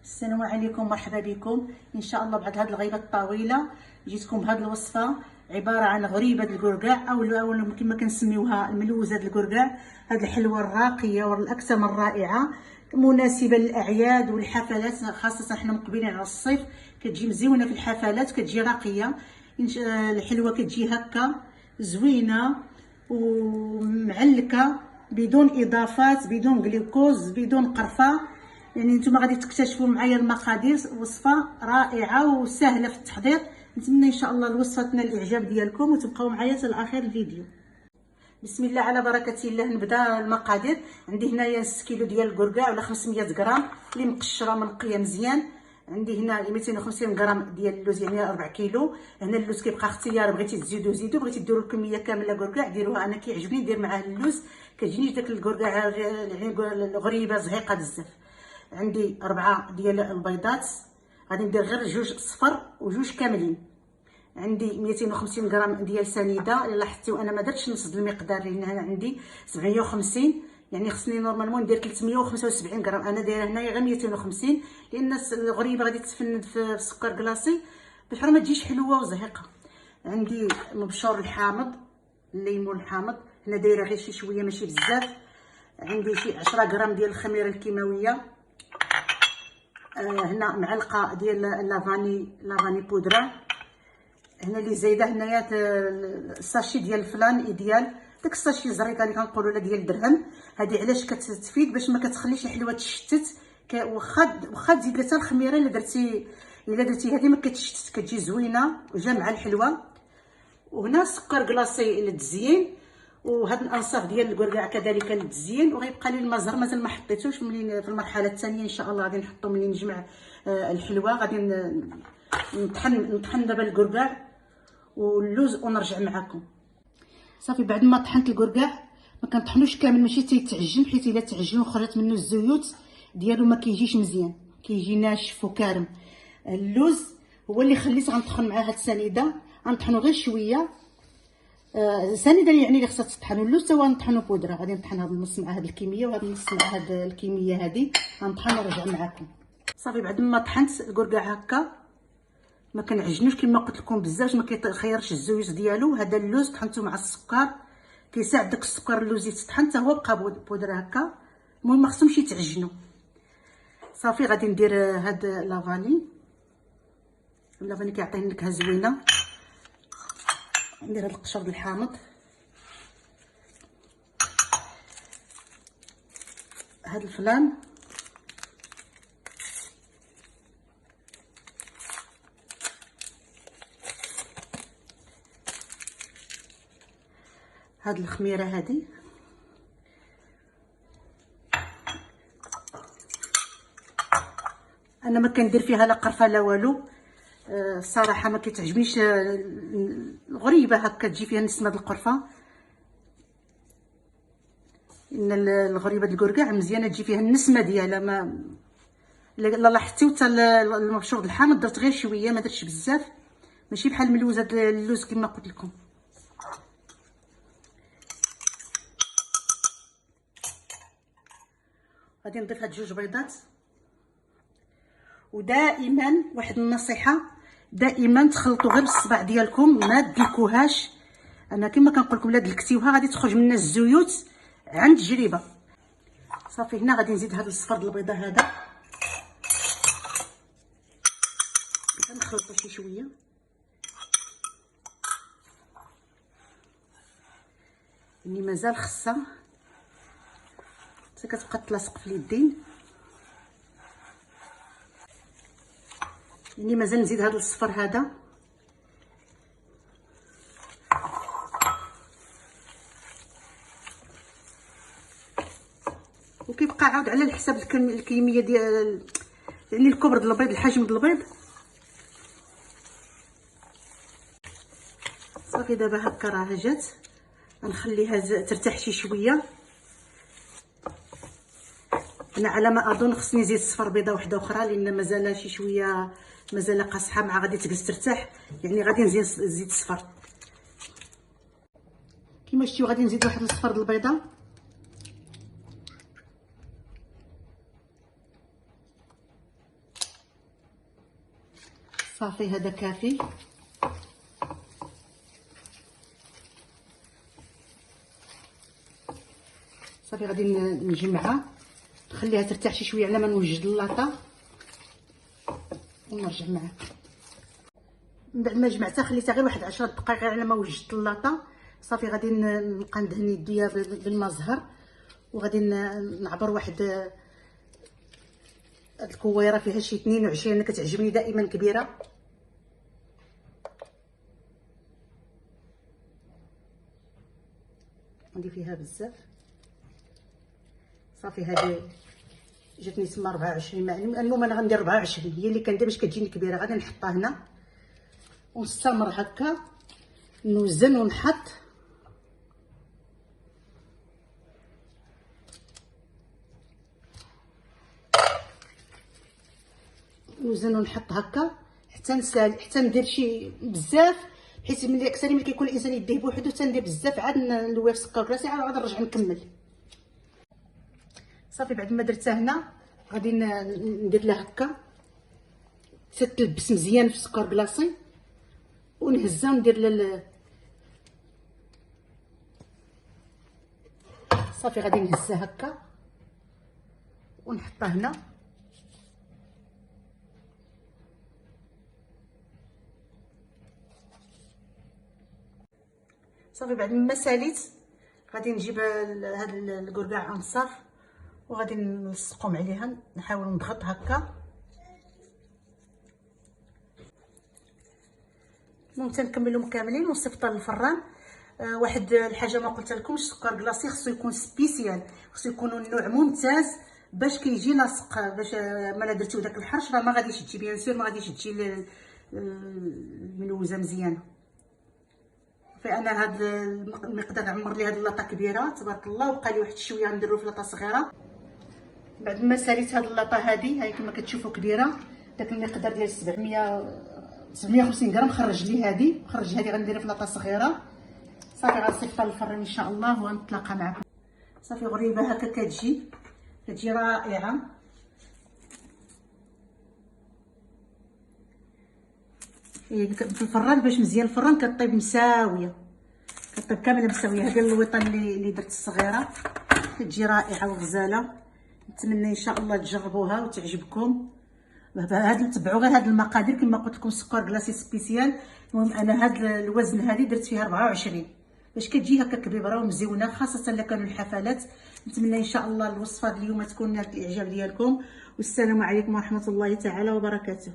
السلام عليكم، مرحبا بكم. ان شاء الله بعد هذه الغيبه الطويله جيتكم بهذه الوصفه عباره عن غريبه الكركاع او كما كنسميوها الملوزه الكركاع. هذه الحلوه الراقيه والاكثر من رائعه، مناسبه للاعياد والحفلات، خاصه حنا مقبلين على الصيف. كتجي مزيونه في الحفلات، كتجي راقيه. الحلوه كتجي هكا زوينه ومعلكه بدون اضافات، بدون جلوكوز، بدون قرفه. يعني نتوما غادي تكتشفوا معايا المقادير. وصفه رائعه وسهله في التحضير. نتمنى ان شاء الله الوصفه تنال الاعجاب ديالكم وتبقاو معايا حتى لاخر الفيديو. بسم الله على بركه الله. نبدا المقادير. عندي هنايا 6 كيلو ديال الكركاع ولا 500 غرام اللي مقشره منقيه مزيان. عندي هنا 250 غرام ديال اللوز، يعني 4 كيلو. هنا اللوز كيبقى اختيار، بغيتي تزيدوا زيدوا، بغيتي ديروا الكميه كامله كركاع ديروها. انا كيعجبني ندير معاه اللوز، كتجيني داك الكركاع يعني غريبه زهيقه بزاف. عندي 4 ديال البيضات، غادي ندير غير 2 صفر و2 كاملين. عندي 250 غرام ديال سنيده. الا لاحظتوا انا ما درتش نص المقدار، لان هنا عندي 750، يعني خصني نورمالمون ندير 375 غرام. انا دايره هنايا غير 250 لان الغريبه غادي تفند في السكر كلاصي بحال ما تجيش حلوه وزهيقه. عندي مبشور الحامض، الليمون الحامض، هنا دايره غير شي شويه ماشي بزاف. عندي شي 10 غرام ديال الخميره الكيماويه. هنا معلقه ديال لافاني بودره. هنا اللي زايده هنايا الساشي ديال الفلان ايديال، داك الساشي الزريطه اللي كنقولوا لا ديال الدرهم. هذه علاش كتفيد؟ باش ما كتخليش الحلوه تشتت. واخا تزيد لها الخميره الا درتي هذه ما كتشتت، كتجي زوينه وجا الحلوه. وهنا سكر كلاصي للتزيين، وهاد الانصاف ديال الكركاع كذلك للتزيين. وغيبقى لي المزهر مازال ما حطيتوش، ملي في المرحله الثانيه ان شاء الله غادي نحطو ملي نجمع الحلوه. غادي نطحن دابا الكركاع واللوز ونرجع معكم. صافي بعد ما طحنت الكركاع ما كنطحنوش كامل، ماشي تيتعجن، حيت الا تعجن وخرجت منه الزيوت ديالو ما كيجيش مزيان، كيجي ناشف وكارم. اللوز هو اللي خليت غنطحن معاه هاد السنيده، غنطحنو غير شويه. سنيده يعني اللي خصها تطحن، واللوز تا هو نطحنو بودره. غادي نطحن هاد النص مع هاد الكميه وهاد النص مع هاد الكميه هادي، غنطحن ونرجع معكم. صافي بعد ما طحنت الكركاع هكا ما كنعجنوش كما قلت لكم بزاف، ما كيخيرش الزيوت ديالو. هذا اللوز طحنته مع السكر، كيساعد داك السكر اللوز يتطحن حتى هو بقى بودره هكا. المهم ما خصهمش يتعجنوا. صافي غادي ندير هاد لافاني كيعطيه نكهه زوينه. ندير هاد القشر د الحامض، هاد الفلان، هاد الخميره هادي، انا ما كندير فيها لا قرفه لا والو. الصراحه ما كتعجبنيش الغريبه هكا تجي فيها نسمه القرفه. ان الغريبه د الكركاع مزيانه تجي فيها النسمه ديالها. ما الا لاحظتوا حتى المبشور د الحامض درت غير شويه، ما درتش بزاف، ماشي بحال ملوزه اللوز كما قلت لكم. غادي نضيف هاد 2 بيضات. ودائما واحد النصيحه، دائما تخلطوا غير بالصباع ديالكم، ما تدلكوهاش. انا كما كنقول لكم لا دلكتيوها غادي تخرج منها الزيوت عن تجربه. صافي هنا غادي نزيد هذا الصفر د البيضه هذا، كنخلطو شي شويه. يعني مازال خصها حتى كتبقى تلاصق في اليدين. يعني مازال نزيد هذا الصفر هذا. وكيبقى عاود على الحساب الكميه ديال يعني الكبر ديال البيض، الحجم ديال البيض. صافي دابا هكا راه جات، غنخليها ترتاح شي شويه. انا على ما اظن خصني نزيد صفر بيضه واحده اخرى، لان مازال شي شويه، مازال قاصحه مع غادي تجلس ترتاح، يعني غادي نزيد صفر. كما شفتوا غادي نزيد واحد الصفر د البيضه. صافي هذا كافي. صافي غادي نجمعها نخليها ترتاح شي شويه على ما نوجد اللاطه ونرجع معاك. من بعد ما جمعتها خليتها غير واحد 10 دقائق على ما وجدت اللاطه. صافي غادي نبقى ندهن يديا بالماء زهر، وغادي نعبر واحد هاد الكويره فيها شي 22، انا كتعجبني دائما كبيره. عندي فيها بزاف. صافي هذه جاتني تما 24 معلم، اليوم انا غندير 24 هي اللي كندير باش كتجيني كبيره. غادي نحطها هنا ونستمر هكا نوزن ونحط. نوزن ونحط هكا حتى نسال، حتى ندير شي بزاف، حيت ملي اكثر ملي كيكون الانسان يديه بوحدو تندير بزاف عاد ندوي في السكر كلاصي عاد نرجع نكمل. صافي بعد ما درتها هنا غادي ندير لها هكا تتلبس مزيان في السكر كلاصي ونهزها وندير لها صافي غادي نهزها هكا ونحطها هنا. صافي بعد ما ساليت غادي نجيب هاد الكركاع انصاف وغادي نلصقهم عليها، نحاول نضغط هكا. ممكن نكملهم كاملين ونصيفطها للفران. واحد الحاجه ما قلت لكمش، السكر كلاصي خصو يكون سبيسيال، خصو يكون النوع ممتاز باش كيجي لاصق، باش ملا درتو داك الحرش راه ما غاديش تجي بيان سور، ما غاديش تجي الملوزه مزيانه. فانا هاد المقدار عمر لي هاد اللاطه كبيره تبارك الله، وبقى لي واحد شويه نديرو في لاطه صغيره. بعد ما ساليت هاد اللاطه هادي هاي كما كتشوفوا كبيره، داك المقدار ديال 750 غرام خرج لي هادي، خرج هادي غنديرها في لاطه صغيره. صافي غنصيفطها للفران ان شاء الله ونتلاقى معكم. صافي غريبه هكا كتجي رائعه. في الفران باش مزيان الفران كطيب مساويه، كطيب كامله مساويه. هذه الويطه اللي درت الصغيره كتجي رائعه وغزاله. نتمنى ان شاء الله تجربوها وتعجبكم. تبعوا غير هاد المقادير كما قلت لكم، سكر كلاصي سبيسيال. المهم انا هاد الوزن هذه درت فيها 24 باش كتجي هكا كبيبره ومزيونه، خاصه الا كانوا الحفلات. نتمنى ان شاء الله الوصفه اليوم تكون نالت الاعجاب ديالكم، والسلام عليكم ورحمه الله تعالى وبركاته.